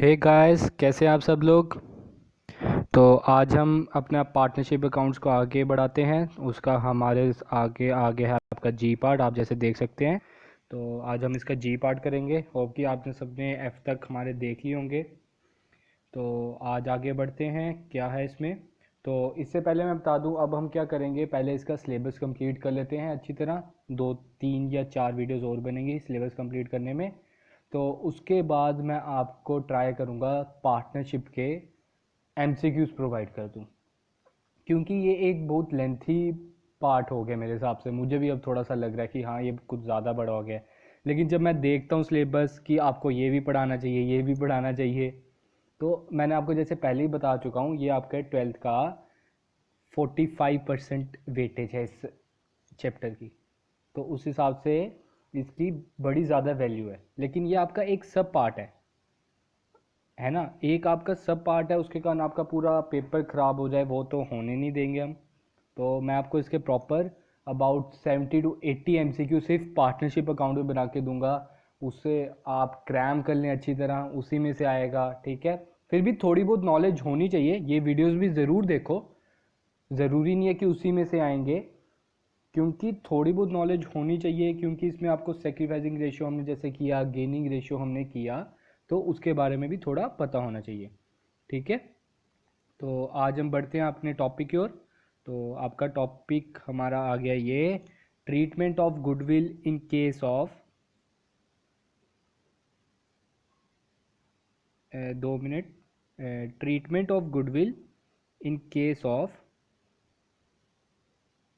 Hey guys, कैसे हैं आप सब लोग। तो आज हम अपना पार्टनरशिप अकाउंट्स को आगे बढ़ाते हैं। उसका हमारे आगे आगे है आपका जी पार्ट, आप जैसे देख सकते हैं। तो आज हम इसका जी पार्ट करेंगे। होप कि आपने सबने एफ तक हमारे देख लिए होंगे। तो आज आगे बढ़ते हैं, क्या है इसमें। तो इससे पहले मैं बता दूं, अब हम क्या करेंगे, पहले इसका सिलेबस कंप्लीट कर लेते हैं अच्छी तरह। 2 3 या 4 वीडियोस और बनेंगी सिलेबस कंप्लीट करने में। तो उसके बाद मैं आपको ट्राई करूँगा पार्टनरशिप के एमसीक्यूज़ प्रोवाइड कर दूँ, क्योंकि ये एक बहुत लेंथी पार्ट हो गया मेरे हिसाब से। मुझे भी अब थोड़ा सा लग रहा है कि हाँ, ये कुछ ज़्यादा बड़ा हो गया है। लेकिन जब मैं देखता हूँ सिलेबस कि आपको ये भी पढ़ाना चाहिए, ये भी पढ़ाना चाहिए, तो मैंने आपको जैसे पहले ही बता चुका हूँ, ये आपके 12th का 45% वेटेज है इस चैप्टर की। तो उस हिसाब से इसकी बड़ी ज़्यादा वैल्यू है। लेकिन ये आपका एक सब पार्ट है ना, एक आपका सब पार्ट है। उसके कारण आपका पूरा पेपर ख़राब हो जाए वो तो होने नहीं देंगे हम। तो मैं आपको इसके प्रॉपर अबाउट 70 to 80 MCQ सिर्फ पार्टनरशिप अकाउंट में बना के दूंगा। उससे आप क्रैम कर लें अच्छी तरह, उसी में से आएगा, ठीक है। फिर भी थोड़ी बहुत नॉलेज होनी चाहिए, ये वीडियोस भी ज़रूर देखो। ज़रूरी नहीं है कि उसी में से आएंगे, क्योंकि थोड़ी बहुत नॉलेज होनी चाहिए, क्योंकि इसमें आपको सेक्रीफाइसिंग रेशियो हमने जैसे किया, गेनिंग रेशियो हमने किया, तो उसके बारे में भी थोड़ा पता होना चाहिए, ठीक है। तो आज हम बढ़ते हैं अपने टॉपिक की ओर। तो आपका टॉपिक हमारा आ गया ये, treatment of goodwill in case of 2 minute. Treatment of goodwill in case of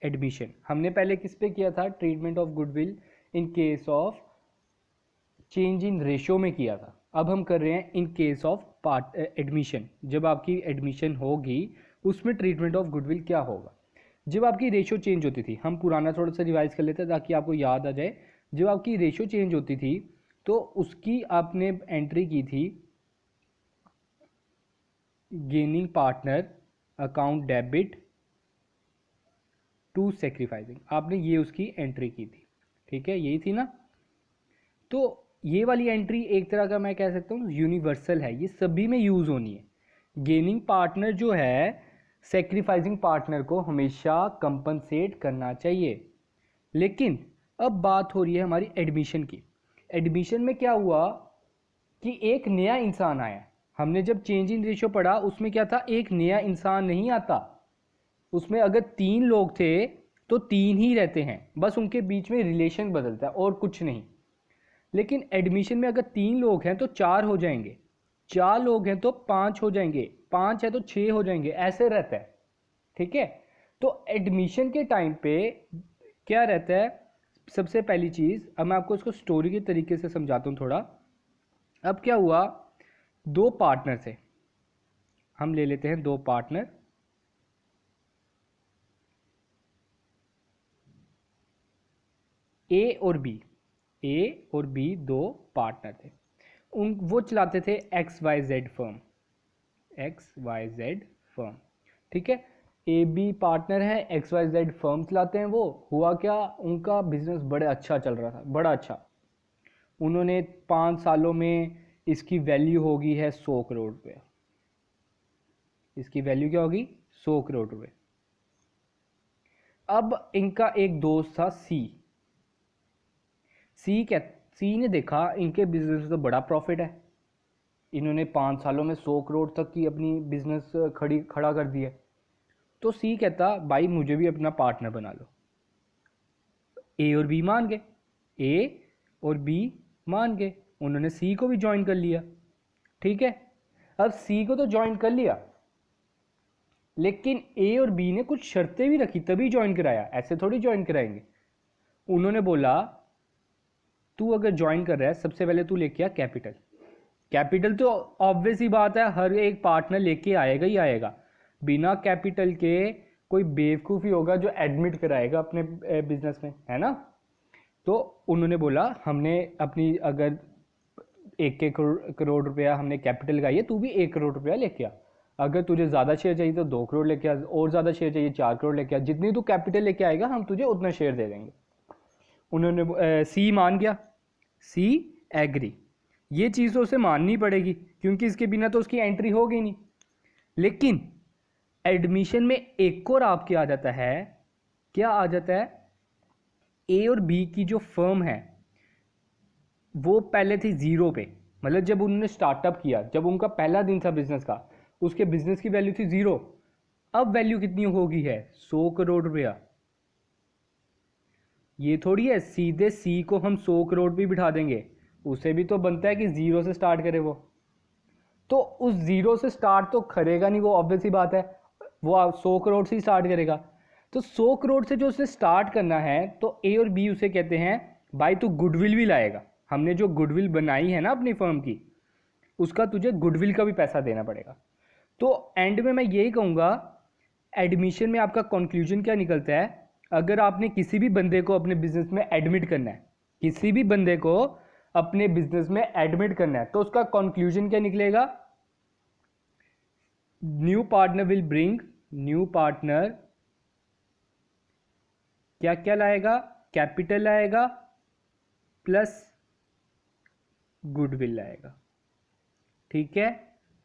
admission. हमने पहले किस पे किया था, treatment of goodwill in case of change in ratio में किया था। अब हम कर रहे हैं in case of part admission. जब आपकी एडमिशन होगी उसमें ट्रीटमेंट ऑफ गुडविल क्या होगा। जब आपकी रेशियो चेंज होती थी, हम पुराना थोड़ा सा रिवाइज कर लेते हैं ताकि आपको याद आ जाए। जब आपकी रेशियो चेंज होती थी तो उसकी आपने एंट्री की थी gaining partner account debit to sacrificing, आपने ये उसकी एंट्री की थी, ठीक है, यही थी ना। तो ये वाली एंट्री एक तरह का मैं कह सकता हूँ यूनिवर्सल है, ये सभी में यूज़ होनी है। गेनिंग पार्टनर जो है सेक्रीफाइसिंग पार्टनर को हमेशा कंपनसेट करना चाहिए। लेकिन अब बात हो रही है हमारी एडमिशन की। एडमिशन में क्या हुआ कि एक नया इंसान आया। हमने जब चेंज इन रेशियो पढ़ा उसमें क्या था, एक नया इंसान नहीं आता। उसमें अगर 3 लोग थे तो 3 ही रहते हैं, बस उनके बीच में रिलेशन बदलता है और कुछ नहीं। लेकिन एडमिशन में अगर 3 लोग हैं तो 4 हो जाएंगे, 4 लोग हैं तो 5 हो जाएंगे, 5 है तो 6 हो जाएंगे, ऐसे रहता है, ठीक है। तो एडमिशन के टाइम पे क्या रहता है, सबसे पहली चीज़, अब मैं आपको इसको स्टोरी के तरीके से समझाता हूँ थोड़ा। अब क्या हुआ, 2 पार्टनर थे, हम ले लेते हैं 2 पार्टनर। ए और बी, ए और बी 2 पार्टनर थे। उन वो चलाते थे XYZ फर्म, XYZ फर्म, ठीक है। ए बी पार्टनर है, XYZ फर्म चलाते हैं वो। हुआ क्या, उनका बिजनेस बड़ा अच्छा चल रहा था, बड़ा अच्छा। उन्होंने 5 सालों में इसकी वैल्यू होगी है 100 करोड़ रुपये। इसकी वैल्यू क्या होगी, 100 करोड़ रुपये। अब इनका एक दोस्त था सी। सी ने देखा इनके बिजनेस में तो बड़ा प्रॉफिट है, इन्होंने 5 सालों में 100 करोड़ तक की अपनी बिजनेस खड़ा कर दिया। तो सी कहता भाई मुझे भी अपना पार्टनर बना लो। ए और बी मान गए, ए और बी मान गए, उन्होंने सी को भी ज्वाइन कर लिया, ठीक है। अब सी को तो ज्वाइन कर लिया, लेकिन ए और बी ने कुछ शर्तें भी रखी तभी ज्वाइन कराया, ऐसे थोड़ी ज्वाइन कराएंगे। उन्होंने बोला तू अगर ज्वाइन कर रहा है सबसे पहले तू लेके आ कैपिटल। कैपिटल तो ऑब्वियस ही बात है, हर एक पार्टनर लेके आएगा ही आएगा। बिना कैपिटल के कोई बेवकूफ़ी होगा जो एडमिट कराएगा अपने बिजनेस में, है ना। तो उन्होंने बोला हमने अपनी अगर 1 करोड़ रुपया हमने कैपिटल लगाई है, तू भी 1 करोड़ रुपया लेके आ। अगर तुझे ज़्यादा शेयर चाहिए तो 2 करोड़ लेके आ, और ज़्यादा शेयर चाहिए 4 करोड़ लेके आ। जितनी तू कैपिटल लेके आएगा हम तुझे उतना शेयर दे देंगे। उन्होंने सी मान गया, सी एग्री। ये चीज़ तो उसे माननी पड़ेगी क्योंकि इसके बिना तो उसकी एंट्री होगी नहीं। लेकिन एडमिशन में एक और आपके आ जाता है, क्या आ जाता है, ए और बी की जो फर्म है वो पहले थी ज़ीरो पे, मतलब जब उन्होंने स्टार्टअप किया, जब उनका पहला दिन था बिजनेस का, उसके बिजनेस की वैल्यू थी ज़ीरो। अब वैल्यू कितनी होगी है 100 करोड़ रुपया। ये थोड़ी है सीधे सी को हम 100 करोड़ भी बिठा देंगे, उसे भी तो बनता है कि ज़ीरो से स्टार्ट करे वो। तो उस ज़ीरो से स्टार्ट तो करेगा नहीं वो, ऑब्वियस सी बात है, वो 100 करोड़ से ही स्टार्ट करेगा। तो 100 करोड़ से जो उसे स्टार्ट करना है, तो ए और बी उसे कहते हैं भाई तू गुडविल भी लाएगा, हमने जो गुडविल बनाई है ना अपनी फर्म की, उसका तुझे गुडविल का भी पैसा देना पड़ेगा। तो एंड में मैं यही कहूँगा, एडमिशन में आपका कंक्लूजन क्या निकलता है, अगर आपने किसी भी बंदे को अपने बिजनेस में एडमिट करना है, किसी भी बंदे को अपने बिजनेस में एडमिट करना है, तो उसका कंक्लूजन क्या निकलेगा, new partner will bring, new partner क्या क्या लाएगा, कैपिटल लाएगा प्लस गुडविल लाएगा। ठीक है,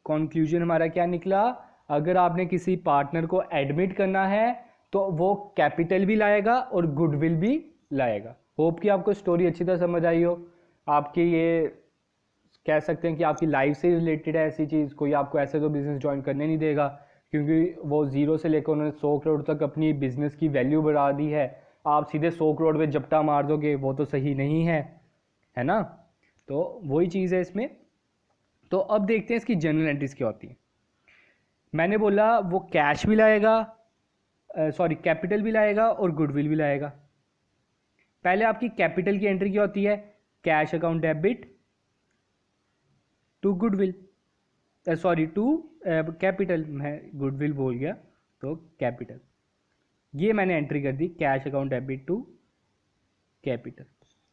कंक्लूजन हमारा क्या निकला, अगर आपने किसी पार्टनर को एडमिट करना है तो वो कैपिटल भी लाएगा और गुडविल भी लाएगा। होप कि आपको स्टोरी अच्छी तरह समझ आई हो। आपकी ये कह सकते हैं कि आपकी लाइफ से रिलेटेड है ऐसी चीज़, कोई आपको ऐसे तो बिजनेस ज्वाइन करने नहीं देगा, क्योंकि वो ज़ीरो से लेकर उन्होंने 100 करोड़ तक अपनी बिजनेस की वैल्यू बढ़ा दी है। आप सीधे 100 करोड़ पे जपटा मार दोगे, वो तो सही नहीं है ना। तो वही चीज़ है इसमें। तो अब देखते हैं इसकी जनरल एंट्रीज क्या होती है। मैंने बोला वो कैश भी लाएगा, सॉरी कैपिटल भी लाएगा और गुडविल भी लाएगा। पहले आपकी कैपिटल की एंट्री क्या होती है, cash account debit to goodwill, sorry to capital, मैं गुडविल बोल गया, तो कैपिटल, ये मैंने एंट्री कर दी, cash account debit to capital.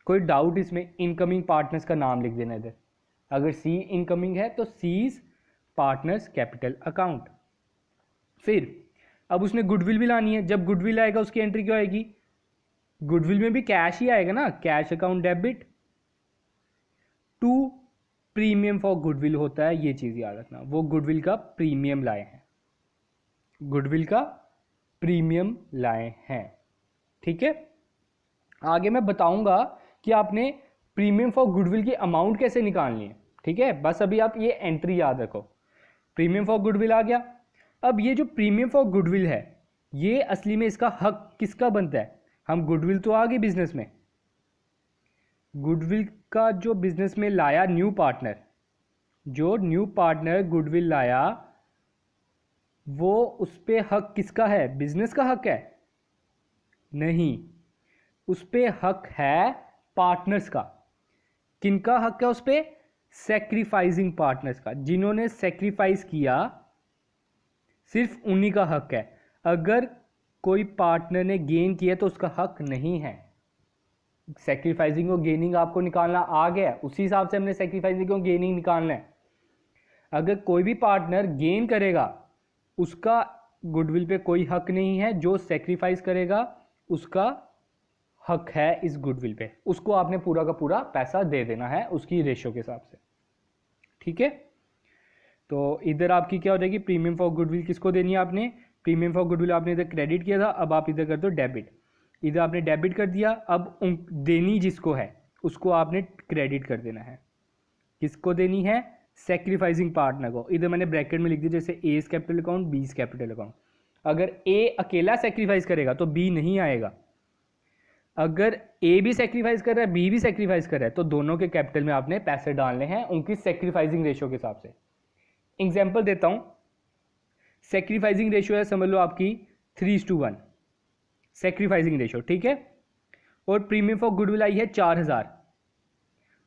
कोई डाउट इसमें, इनकमिंग पार्टनर्स का नाम लिख देना इधर, अगर सी इनकमिंग है तो सीज पार्टनर्स कैपिटल अकाउंट। फिर अब उसने गुडविल भी लानी है, जब गुडविल आएगा उसकी एंट्री क्या आएगी, गुडविल में भी कैश ही आएगा ना, cash account debit to premium for goodwill होता है, ये चीज़ याद रखना, वो गुडविल का प्रीमियम लाए हैं, गुडविल का प्रीमियम लाए हैं। ठीक है, आगे मैं बताऊंगा कि आपने प्रीमियम फॉर गुडविल की अमाउंट कैसे निकालनी है। ठीक है, बस अभी आप ये एंट्री याद रखो, प्रीमियम फॉर गुडविल आ गया। अब ये जो प्रीमियम फॉर गुडविल है, ये असली में इसका हक किसका बनता है, हम गुडविल तो आ गए बिजनेस में, गुडविल का जो बिजनेस में लाया न्यू पार्टनर, जो न्यू पार्टनर गुडविल लाया, वो उस पे हक किसका है, बिजनेस का हक है नहीं, उस पे हक है पार्टनर्स का। किनका हक है उस पे, सैक्रिफाइसिंग पार्टनर्स का, जिन्होंने सैक्रिफाइस किया सिर्फ उन्हीं का हक है। अगर कोई पार्टनर ने गेन किया तो उसका हक नहीं है। सैक्रिफाइसिंग और गेनिंग आपको निकालना आ गया, उसी हिसाब से हमने सैक्रिफाइसिंग और गेनिंग निकालना है। अगर कोई भी पार्टनर गेन करेगा उसका गुडविल पे कोई हक नहीं है, जो सैक्रिफाइस करेगा उसका हक है इस गुडविल पे, उसको आपने पूरा का पूरा पैसा दे देना है उसकी रेशो के हिसाब से। ठीक है, तो इधर आपकी क्या हो जाएगी, प्रीमियम फॉर गुडविल किसको देनी है आपने, प्रीमियम फॉर गुडविल आपने इधर क्रेडिट किया था, अब आप इधर कर दो डेबिट, इधर आपने डेबिट कर दिया, अब देनी जिसको है उसको आपने क्रेडिट कर देना है। किसको देनी है, सैक्रिफाइसिंग पार्टनर को। इधर मैंने ब्रैकेट में लिख दिया जैसे A capital account, B capital account. अगर ए अकेला सैक्रिफाइस करेगा तो बी नहीं आएगा, अगर ए भी सैक्रिफाइस कर रहा है बी भी सैक्रिफाइस कर रहा है तो दोनों के कैपिटल में आपने पैसे डालने हैं उनकी सैक्रिफाइसिंग रेशियो के हिसाब से। एग्जाम्पल देता हूं, सैक्रिफाइसिंग रेशियो है समझ लो आपकी 3:1 सैक्रिफाइसिंग रेशियो। ठीक है, और प्रीमियम फॉर गुडविल आई है 4000,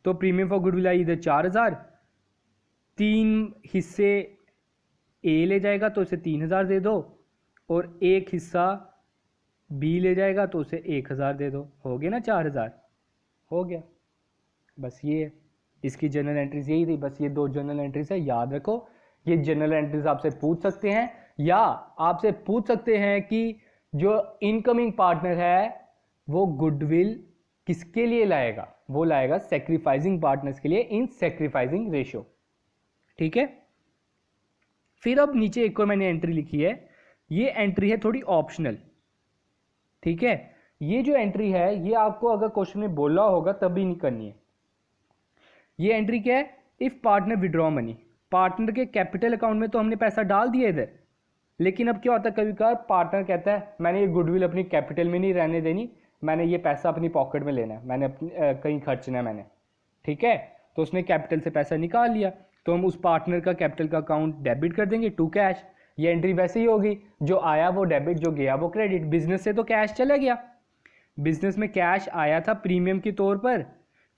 तो प्रीमियम फॉर गुडविल आई इधर 4000, 3 हिस्से ए ले जाएगा तो उसे 3000 दे दो, और एक हिस्सा बी ले जाएगा तो उसे 1000 दे दो, हो गया ना 4000, हो गया। बस ये है, इसकी जनरल एंट्रीज यही थी, बस ये 2 जनरल एंट्रीज है, याद रखो। ये जनरल एंट्रीज आपसे पूछ सकते हैं, या आपसे पूछ सकते हैं कि जो इनकमिंग पार्टनर है वो गुडविल किसके लिए लाएगा, वो लाएगा सेक्रीफाइसिंग पार्टनर्स के लिए इन सेक्रीफाइसिंग रेशियो। ठीक है, फिर अब नीचे एक और मैंने एंट्री लिखी है, ये एंट्री है थोड़ी ऑप्शनल। ठीक है, ये जो एंट्री है ये आपको अगर क्वेश्चन में बोला होगा तभी नहीं करनी है। ये एंट्री क्या है, if partner withdraw money, partner के कैपिटल अकाउंट में तो हमने पैसा डाल दिया इधर, लेकिन अब क्या होता है कभी कभार पार्टनर कहता है मैंने ये गुडविल अपनी कैपिटल में नहीं रहने देनी, मैंने ये पैसा अपनी पॉकेट में लेना है, मैंने अपनी कहीं खर्चना है मैंने। ठीक है, तो उसने कैपिटल से पैसा निकाल लिया, तो हम उस पार्टनर का कैपिटल का अकाउंट डेबिट कर देंगे टू कैश। ये एंट्री वैसे ही होगी, जो आया वो डेबिट, जो गया वो क्रेडिट। बिजनेस से तो कैश चला गया, बिजनेस में कैश आया था प्रीमियम के तौर पर,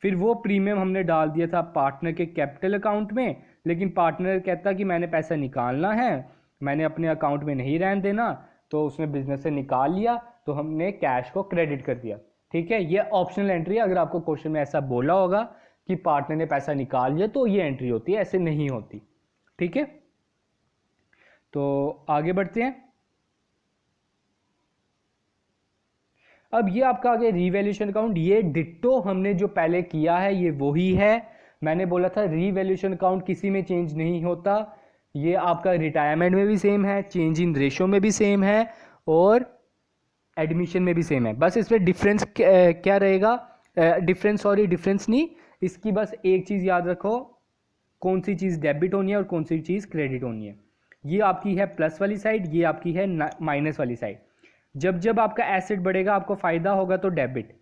फिर वो प्रीमियम हमने डाल दिया था पार्टनर के कैपिटल अकाउंट में, लेकिन पार्टनर कहता कि मैंने पैसा निकालना है, मैंने अपने अकाउंट में नहीं रहने देना, तो उसने बिजनेस से निकाल लिया, तो हमने कैश को क्रेडिट कर दिया। ठीक है, ये ऑप्शनल एंट्री है, अगर आपको क्वेश्चन में ऐसा बोला होगा कि पार्टनर ने पैसा निकाल लिया तो ये एंट्री होती है, ऐसे नहीं होती। ठीक है, तो आगे बढ़ते हैं। अब ये आपका आ गया रीवैल्यूएशन अकाउंट, ये डिट्टो हमने जो पहले किया है ये वही है। मैंने बोला था रीवैल्यूएशन अकाउंट किसी में चेंज नहीं होता, ये आपका रिटायरमेंट में भी सेम है, चेंज इन रेशो में भी सेम है, और एडमिशन में भी सेम है। बस इसमें डिफरेंस क्या रहेगा, डिफरेंस नहीं, इसकी बस एक चीज़ याद रखो, कौन सी चीज़ डेबिट होनी है और कौन सी चीज़ क्रेडिट होनी है। ये आपकी है प्लस वाली साइड, ये आपकी है माइनस वाली साइड। जब जब आपका एसेट बढ़ेगा आपको फ़ायदा होगा तो डेबिट।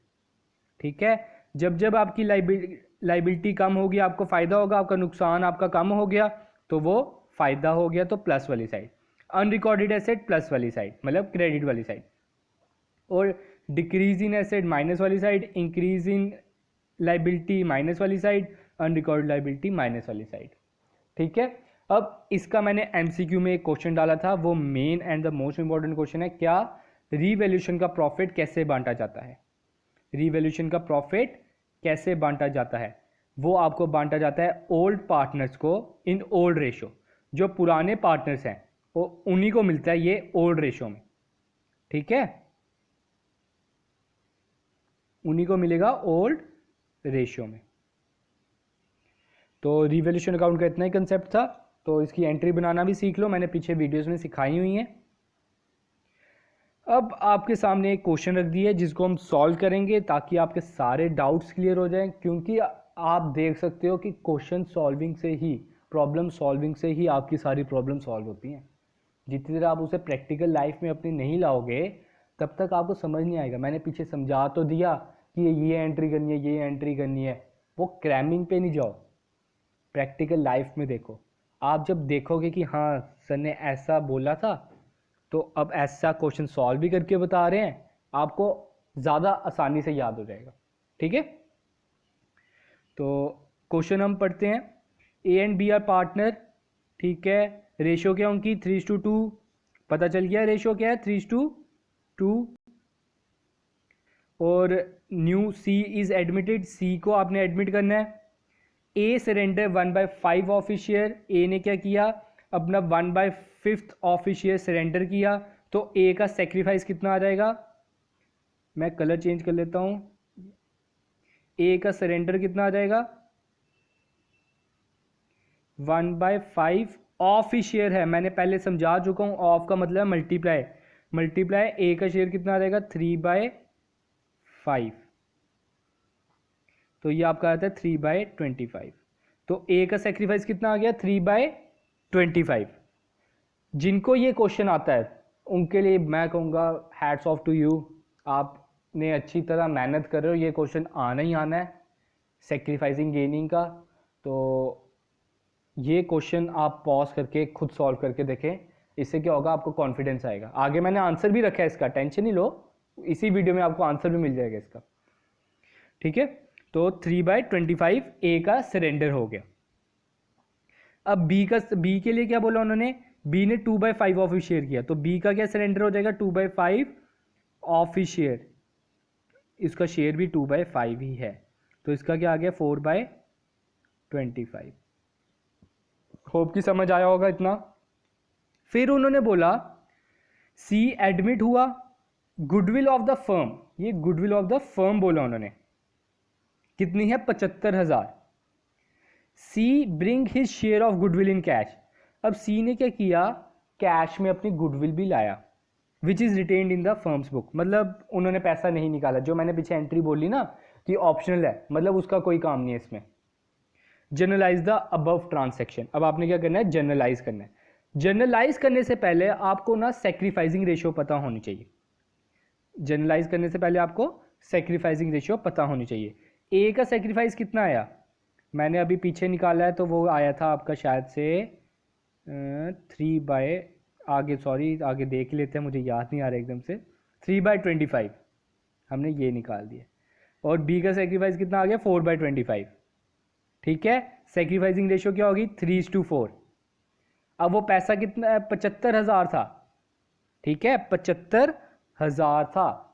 ठीक है, जब जब आपकी लाइबिलिटी कम होगी आपको फ़ायदा होगा, आपका नुकसान आपका कम हो गया तो वो फ़ायदा हो गया, तो प्लस वाली साइड। अनरिकॉर्डेड एसेट प्लस वाली साइड, मतलब क्रेडिट वाली साइड, और डिक्रीज इन एसेट माइनस वाली side, increase in liability minus वाली साइड, अनरिकॉर्डेड लाइबिलिटी माइनस वाली साइड। ठीक है, अब इसका मैंने एमसीक्यू में एक क्वेश्चन डाला था, वो main and the most important question है, क्या रीवैल्यूएशन का प्रॉफिट कैसे बांटा जाता है। रीवैल्यूएशन का प्रॉफिट कैसे बांटा जाता है, वो आपको बांटा जाता है ओल्ड पार्टनर्स को इन ओल्ड रेशो। जो पुराने पार्टनर्स हैं वो उन्हीं को मिलता है ये ओल्ड रेशो में। ठीक है, उन्हीं को मिलेगा ओल्ड रेशियो में। तो रिवैल्यूएशन अकाउंट का इतना ही कंसेप्ट था, तो इसकी एंट्री बनाना भी सीख लो, मैंने पीछे वीडियोस में सिखाई हुई हैं। अब आपके सामने एक क्वेश्चन रख दिया है जिसको हम सॉल्व करेंगे ताकि आपके सारे डाउट्स क्लियर हो जाएं, क्योंकि आप देख सकते हो कि क्वेश्चन सॉल्विंग से ही, प्रॉब्लम सॉल्विंग से ही आपकी सारी प्रॉब्लम सॉल्व होती हैं। जितनी देर आप उसे प्रैक्टिकल लाइफ में अपनी नहीं लाओगे तब तक आपको समझ नहीं आएगा। मैंने पीछे समझा तो दिया कि ये एंट्री करनी है, ये एंट्री करनी है, वो क्रैमिंग पे नहीं जाओ, प्रैक्टिकल लाइफ में देखो। आप जब देखोगे कि हाँ सर ने ऐसा बोला था तो अब ऐसा क्वेश्चन सॉल्व भी करके बता रहे हैं, आपको ज़्यादा आसानी से याद हो जाएगा। ठीक है, तो क्वेश्चन हम पढ़ते हैं। A and B are partner. ठीक है, रेशो क्या उनकी 3:2, पता चल गया रेशो क्या है 3:2। और न्यू सी इज एडमिटेड, सी को आपने एडमिट करना है। ए सरेंडर 1/5 ऑफ हिज शेयर, ए ने क्या किया अपना 1/5 ऑफ हिज शेयर सरेंडर किया, तो ए का सेक्रीफाइस कितना आ जाएगा, मैं कलर चेंज कर लेता हूं, ए का सरेंडर कितना आ जाएगा 1/5 ऑफ ही शेयर है, मैंने पहले समझा चुका हूं, ऑफ का मतलब मल्टीप्लाई, मल्टीप्लाई ए का शेयर कितना आ जाएगा 3/5, तो ये आपका आता है 3/25। तो ए का सेक्रीफाइस कितना आ गया 3/25। जिनको ये क्वेश्चन आता है उनके लिए मैं कहूँगा हैट्स ऑफ टू यू, आपने अच्छी तरह मेहनत कर रहे हो, ये क्वेश्चन आना ही आना है सेक्रीफाइसिंग गेनिंग का। तो ये क्वेश्चन आप पॉज करके खुद सॉल्व करके देखें, इससे क्या होगा आपको कॉन्फिडेंस आएगा। आगे मैंने आंसर भी रखा है इसका, टेंशन नहीं लो, इसी वीडियो में आपको आंसर भी मिल जाएगा इसका। ठीक है, तो 3/25 ए का सरेंडर हो गया। अब बी के लिए क्या बोला उन्होंने, बी ने 2/5 ऑफ ही शेयर किया, तो बी का क्या सरेंडर हो जाएगा 2/5 ऑफ ही शेयर, इसका शेयर भी 2/5 ही है, तो इसका क्या आ गया 4/25। होप की समझ आया होगा इतना। फिर उन्होंने बोला सी एडमिट हुआ गुडविल ऑफ द फर्म, ये गुडविल ऑफ द फर्म बोला उन्होंने, कितनी है? 75,000। C bring his share of goodwill in cash. अब सी ने क्या किया? कैश में अपनी गुडविल भी लाया, which is retained in the firms book. मतलब उन्होंने पैसा नहीं निकाला, जो मैंने पीछे एंट्री बोली ना कि ऑप्शनल है, मतलब उसका कोई काम नहीं है इसमें। Generalize the above transaction. अब आपने क्या करना है? जनरलाइज करना है। जनरलाइज करने से पहले आपको ना सेक्रीफाइसिंग रेशियो पता होनी चाहिए। जनरलाइज करने से पहले आपको सेक्रीफाइसिंग रेशियो पता होनी चाहिए। ए का सेक्रीफाइस कितना आया? मैंने अभी पीछे निकाला है, तो वो आया था आपका शायद से 3/, आगे सॉरी आगे देख लेते हैं, मुझे याद नहीं आ रहा एकदम से। 3/25 हमने ये निकाल दिया। और बी का सेक्रीफाइस कितना आ गया? 4/25। ठीक है, सेक्रीफाइसिंग रेशियो क्या होगी? 3:4। अब वो पैसा कितना? 75,000 था। ठीक है, 75,000 था।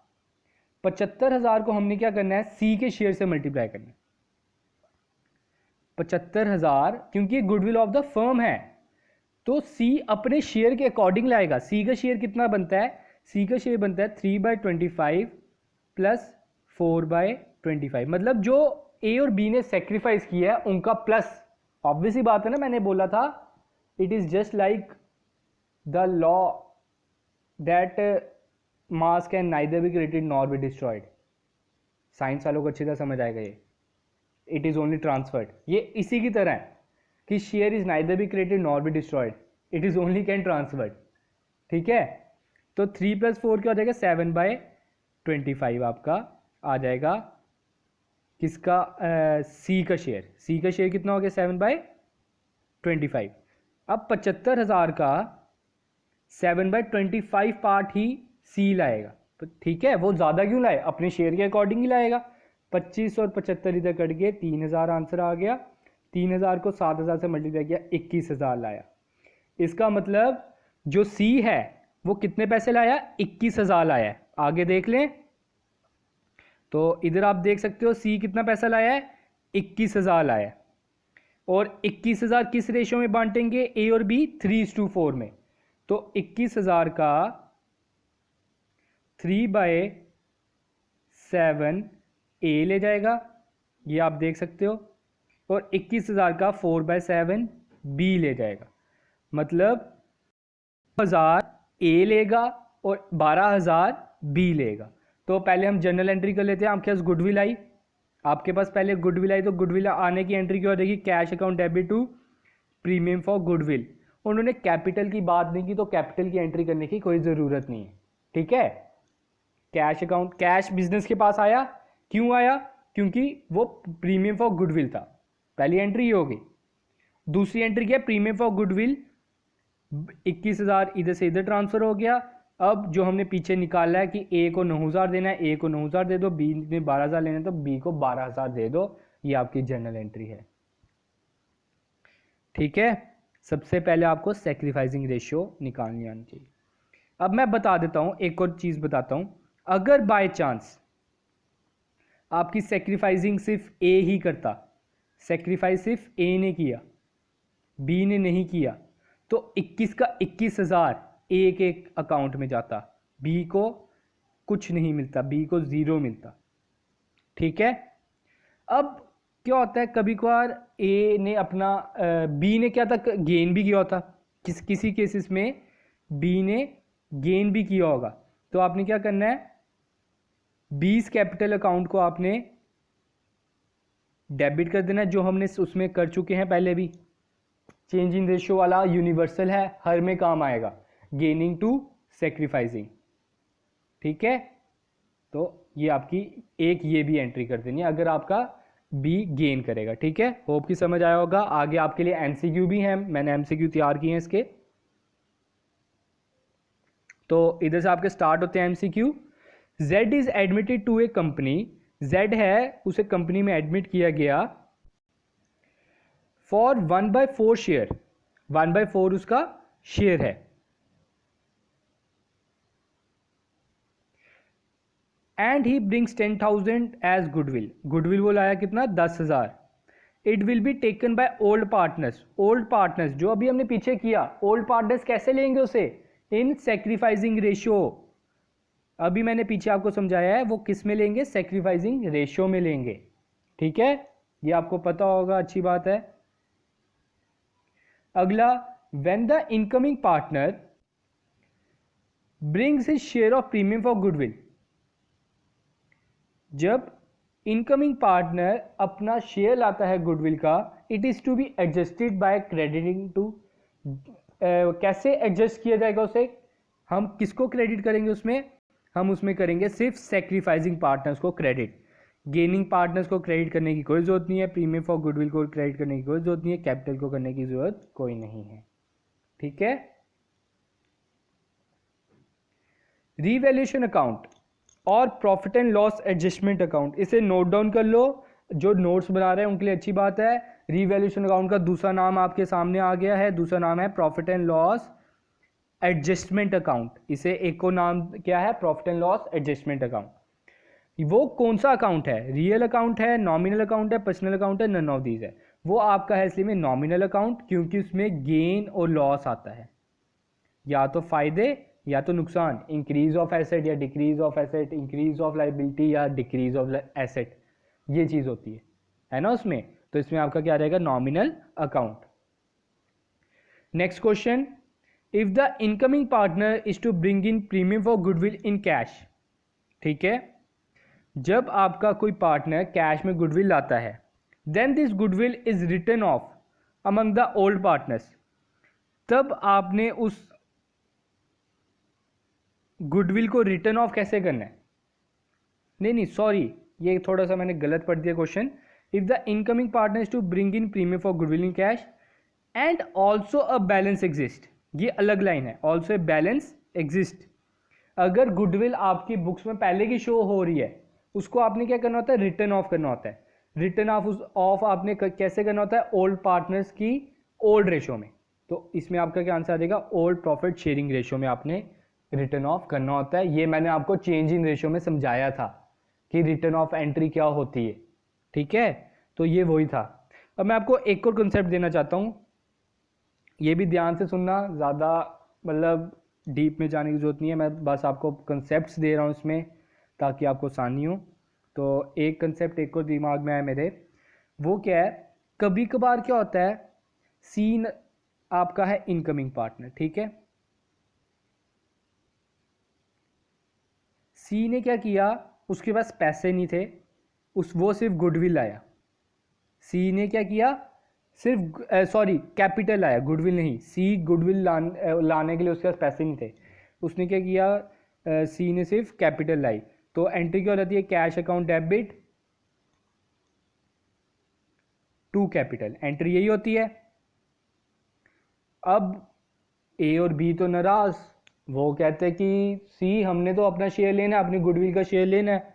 75,000 को हमने क्या करना है? सी के शेयर से मल्टीप्लाई करना है। 75,000 क्योंकि गुडविल ऑफ द फर्म है, तो सी अपने शेयर के अकॉर्डिंग लाएगा। सी का शेयर कितना बनता है? सी का शेयर बनता है 3/25 प्लस 4/25। मतलब जो ए और बी ने सेक्रीफाइस किया है उनका प्लस। ऑब्वियस ही बात है ना, मैंने बोला था it is just like the law that mass can neither be created nor be destroyed. Science वालों को अच्छी तरह समझ आएगा ये। It is only transferred. ये इसी की तरह है कि share is neither be created nor be destroyed, it is only can transferred. ठीक है, तो 3 + 4 क्या हो जाएगा? 7/25 आपका आ जाएगा। किसका? सी का शेयर। सी का शेयर कितना हो गया? 7/25। अब 75,000 का 7/25 पार्ट ही सी लाएगा। तो ठीक है, वो ज़्यादा क्यों लाए? अपने शेयर के अकॉर्डिंग ही लाएगा। 25 और 75 इधर कट गए, 3,000 आंसर आ गया। 3,000 को 7,000 से मल्टीप्लाई किया, 21,000 लाया। इसका मतलब जो सी है वो कितने पैसे लाया? 21,000 लाया है। आगे देख लें तो इधर आप देख सकते हो सी कितना पैसा लाया है? 21,000 लाया है। और 21,000 किस रेशियो में बांटेंगे? ए और बी 3:4 में। तो 21,000 का 3/7 ए ले जाएगा, ये आप देख सकते हो। और 21,000 का 4/7 बी ले जाएगा। मतलब 1,000 ए लेगा और 12,000 बी लेगा। तो पहले हम जनरल एंट्री कर लेते हैं। आपके पास गुडविल आई, आपके पास पहले गुडविल आई, तो गुडविल आने की एंट्री क्या हो जाएगी? Cash account debit to premium for goodwill. उन्होंने कैपिटल की बात नहीं की, तो कैपिटल की एंट्री करने की कोई ज़रूरत नहीं है। ठीक है, कैश अकाउंट, कैश बिजनेस के पास आया। क्यों आया? क्योंकि वो प्रीमियम फॉर गुडविल था। पहली एंट्री ये होगी। दूसरी एंट्री क्या है? प्रीमियम फॉर गुडविल 21,000 इधर से इधर ट्रांसफर हो गया। अब जो हमने पीछे निकाला है कि ए को 9,000 देना है, ए को 9,000 दे दो, बी ने 12,000 लेना है तो बी को 12,000 दे दो। ये आपकी जनरल एंट्री है। ठीक है, सबसे पहले आपको सेक्रीफाइसिंग रेशियो निकालनी आनी चाहिए। अब मैं बता देता हूं, एक और चीज बताता हूं। अगर बाय चांस आपकी सेक्रीफाइसिंग सिर्फ ए ही करता, सेक्रीफाइस सिर्फ ए ने किया, बी ने नहीं किया, तो 21 का 21,000 ए के अकाउंट में जाता, बी को कुछ नहीं मिलता, बी को 0 मिलता। ठीक है, अब क्या होता है, कभी कभार ए ने अपना बी ने क्या था? गेन भी किया होता। किसी केसेस में बी ने गेन भी किया होगा। तो आपने क्या करना है? बीस कैपिटल अकाउंट को आपने डेबिट कर देना, जो हमने उसमें कर चुके हैं पहले भी। चेंज इन रेशियो वाला यूनिवर्सल है, हर में काम आएगा। Gaining to sacrificing. ठीक है, तो ये आपकी एक ये भी एंट्री कर देनी है अगर आपका बी गेन करेगा। ठीक है, होप की समझ आया होगा। आगे आपके लिए एमसीक्यू भी हैं, मैंने एमसीक्यू तैयार किए हैं इसके। तो इधर से आपके स्टार्ट होते हैं MCQ. Z is admitted to a company. Z है, उसे कंपनी में एडमिट किया गया फॉर 1/4 शेयर। 1/4 उसका शेयर है। And he brings 10,000 as goodwill. Goodwill वो लाया कितना? 10,000। It will be taken by old partners. Old partners जो अभी हमने पीछे किया, ओल्ड पार्टनर्स कैसे लेंगे उसे? इन सेक्रीफाइसिंग रेशियो। अभी मैंने पीछे आपको समझाया है, वो किस में लेंगे? सेक्रीफाइसिंग रेशियो में लेंगे। ठीक है, ये आपको पता होगा, अच्छी बात है। अगला, when the incoming partner brings his share of premium for goodwill, जब इनकमिंग पार्टनर अपना शेयर लाता है गुडविल का, it is to be adjusted by crediting to, कैसे एडजस्ट किया जाएगा उसे, हम किसको क्रेडिट करेंगे उसमें, हम उसमें करेंगे सिर्फ सेक्रीफाइसिंग पार्टनर्स को क्रेडिट, गेनिंग पार्टनर्स को क्रेडिट करने की कोई जरूरत नहीं है, प्रीमियम फॉर गुडविल को क्रेडिट करने की कोई जरूरत नहीं है, कैपिटल को करने की जरूरत कोई नहीं है। ठीक है, रीवैल्यूएशन अकाउंट और profit and loss adjustment account, इसे नोट डाउन कर लो, जो नोट्स बना रहे हैं उनके लिए अच्छी बात है। रीवैल्यूएशन अकाउंट का दूसरा नाम आपके सामने आ गया है, दूसरा नाम है profit and loss adjustment account, इसे एक को नाम क्या है, profit and loss adjustment account. वो कौन सा अकाउंट है, रियल अकाउंट है, नॉमिनल अकाउंट है, पर्सनल अकाउंट है, नन ऑफ दीज है। वो आपका है इसलिए में नॉमिनल अकाउंट, क्योंकि उसमें गेन और लॉस आता है, या तो फायदे या तो नुकसान, इंक्रीज ऑफ एसेट या decrease of asset, increase of liability या डिक्रीज ऑफ एसेट, ये चीज होती है ना उसमें। तो इसमें आपका क्या रहेगा, nominal account. Next question, if the incoming partner is to bring in premium for goodwill in cash, ठीक है, जब आपका कोई पार्टनर कैश में गुडविल लाता है, then this goodwill is written off among the old partners, तब आपने उस गुडविल को रिटर्न ऑफ कैसे करना है, नहीं सॉरी, ये थोड़ा सा मैंने गलत पढ़ दिया question. If the incoming partner is to bring in premium for goodwill in cash and also a balance exist, ये अलग लाइन है, ऑल्सो ए बैलेंस एग्जिस्ट। अगर गुडविल आपकी बुक्स में पहले की शो हो रही है, उसको आपने क्या करना होता है, रिटर्न ऑफ करना होता है। रिटर्न ऑफ आपने कैसे करना होता है, ओल्ड पार्टनर्स की ओल्ड रेशो में। तो इसमें आपका क्या आंसर आ जाएगा, ओल्ड प्रॉफिट शेयरिंग रेशो में आपने रिटर्न ऑफ करना होता है। ये मैंने आपको चेंज इन रेशो में समझाया था कि रिटर्न ऑफ एंट्री क्या होती है, ठीक है, तो ये वही था। अब मैं आपको एक और कंसेप्ट देना चाहता हूँ, ये भी ध्यान से सुनना, ज़्यादा मतलब डीप में जाने की जरूरत नहीं है, मैं बस आपको कंसेप्ट्स दे रहा हूँ इसमें ताकि आपको आसानी हो। तो एक कंसेप्ट एक और दिमाग में आया मेरे, वो क्या है, कभी कभार क्या होता है, सीन आपका है इनकमिंग पार्टनर, ठीक है, सी ने क्या किया, उसके पास पैसे नहीं थे, वो सिर्फ गुडविल लाया। सी ने क्या किया, सिर्फ कैपिटल लाया, गुडविल नहीं। सी गुडविल लाने के लिए उसके पास पैसे नहीं थे, उसने क्या किया, सी ने सिर्फ कैपिटल लाई। तो एंट्री क्या रहती है, cash account debit to capital, entry यही होती है। अब ए और बी तो नाराज, वो कहते हैं कि सी हमने तो अपना शेयर लेना है, अपनी गुडविल का शेयर लेना है।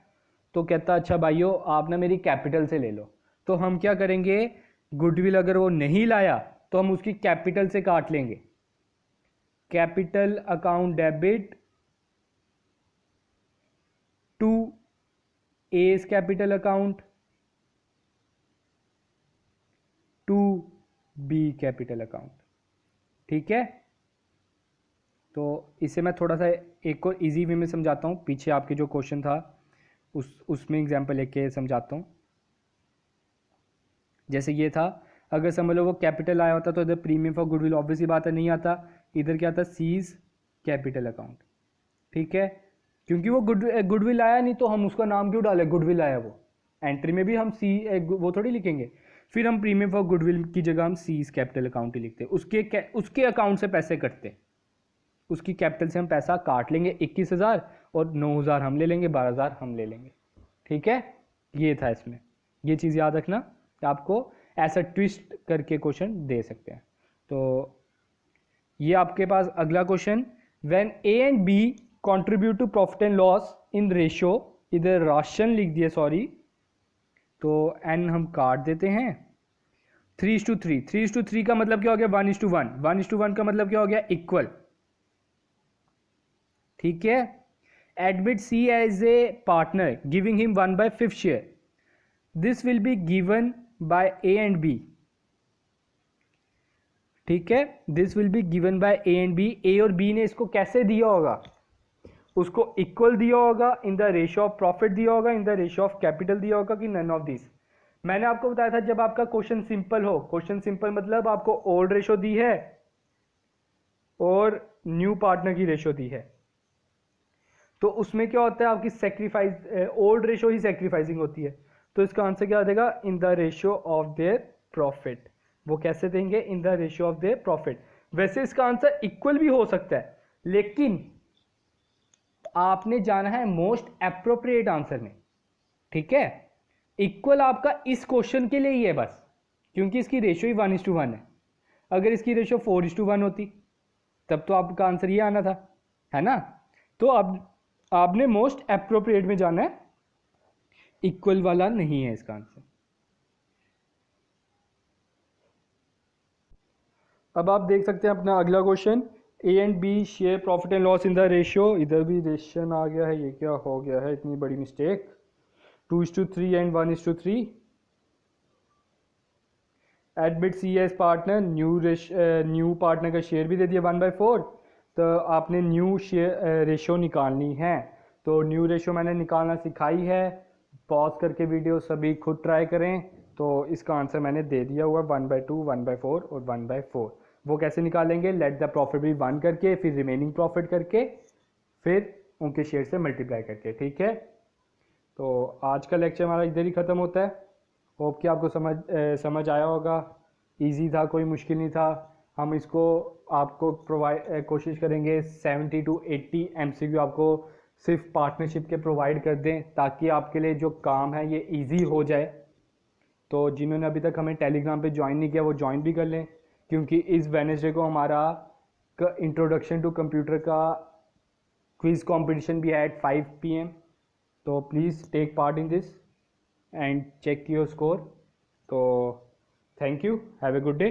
तो कहता अच्छा भाइयों आप ना मेरी कैपिटल से ले लो। तो हम क्या करेंगे, गुडविल अगर वो नहीं लाया तो हम उसकी कैपिटल से काट लेंगे, capital account debit to as capital account to be capital account, ठीक है। तो इसे मैं थोड़ा सा एक और इजी वे में समझाता हूँ, पीछे आपके जो क्वेश्चन था उसमें एग्जांपल लेके समझाता हूँ। जैसे ये था, अगर समझ लो वो कैपिटल आया होता तो इधर प्रीमियम फॉर गुडविल ऑब्वियसली बात है नहीं आता, इधर क्या आता, सीज कैपिटल अकाउंट, ठीक है, क्योंकि वो गुडविल आया नहीं तो हम उसका नाम क्यों डालें, गुडविल आया, वो एंट्री में भी हम सी वो थोड़ी लिखेंगे। फिर हम प्रीमियम फॉर गुडविल की जगह हम सीज कैपिटल अकाउंट ही लिखते, उसके अकाउंट से पैसे कटते, उसकी कैपिटल से हम पैसा काट लेंगे 21,000 और 9,000 हम ले लेंगे, 12,000 हम ले लेंगे, ठीक है। ये था इसमें, ये चीज़ याद रखना, आपको ऐसा ट्विस्ट करके क्वेश्चन दे सकते हैं। तो ये आपके पास अगला question, when A and B contribute to profit and loss in ratio, इधर राशन लिख दिया सॉरी, तो एन हम काट देते हैं 3:3। 3:3 का मतलब क्या हो गया, 1:1। 1:1 का मतलब क्या हो गया, इक्वल, ठीक है। Admit C as a partner giving him 1/5 share, this will be given by A and B, ठीक है, this will be given by A and B. A और बी ने इसको कैसे दिया होगा, उसको इक्वल दिया होगा, इन द रेशियो ऑफ प्रॉफिट दिया होगा, इन द रेशियो ऑफ कैपिटल दिया होगा, कि नन ऑफ दिस। मैंने आपको बताया था जब आपका क्वेश्चन सिंपल हो, क्वेश्चन सिंपल मतलब आपको ओल्ड रेशो दी है और न्यू पार्टनर की रेशो दी है, तो उसमें क्या होता है आपकी सेक्रीफाइस, ओल्ड रेशो ही सेक्रीफाइसिंग होती है। तो इसका आंसर क्या आ जाएगा, इन the ratio of their profit. वो कैसे देंगे, इन the ratio of their profit. वैसे इसका आंसर इक्वल भी हो सकता है, लेकिन आपने जाना है मोस्ट एप्रोप्रिएट आंसर में, ठीक है। इक्वल आपका इस क्वेश्चन के लिए ही है बस, क्योंकि इसकी रेशियो ही 1:1 है। अगर इसकी रेशियो 4:1 होती तब तो आपका आंसर ये आना था, है ना। तो अब आपने मोस्ट एप्रोप्रिएट में जाना है, इक्वल वाला नहीं है इसका आंसर। अब आप देख सकते हैं अपना अगला question, A and B share profit and loss in the ratio. इधर भी रेशियो आ गया है, ये क्या हो गया है, इतनी बड़ी mistake. 2:3 and 1:3। Admit C as partner, new partner का शेयर भी दे दिया 1/4। तो आपने न्यू शेयर रेशियो निकालनी है। तो न्यू रेशियो मैंने निकालना सिखाई है, पॉज करके वीडियो सभी खुद ट्राई करें। तो इसका आंसर मैंने दे दिया हुआ 1/2, 1/4 और 1/4। वो कैसे निकालेंगे, लेट द प्रॉफिट भी 1 करके, फिर रिमेनिंग प्रॉफिट करके, फिर उनके शेयर से मल्टीप्लाई करके, ठीक है। तो आज का लेक्चर हमारा इधर ही ख़त्म होता है। होप कि आपको समझ आया होगा, इजी था, कोई मुश्किल नहीं था। हम इसको आपको प्रोवाइड कोशिश करेंगे 70 to 80 MCQ आपको सिर्फ पार्टनरशिप के प्रोवाइड कर दें, ताकि आपके लिए जो काम है ये इजी हो जाए। तो जिन्होंने अभी तक हमें टेलीग्राम पे ज्वाइन नहीं किया वो ज्वाइन भी कर लें, क्योंकि इस वेडनेसडे को हमारा इंट्रोडक्शन टू कंप्यूटर का क्विज़ कंपटीशन भी है एट 5 PM। तो please take part in this and check your score. So thank you, have a good day.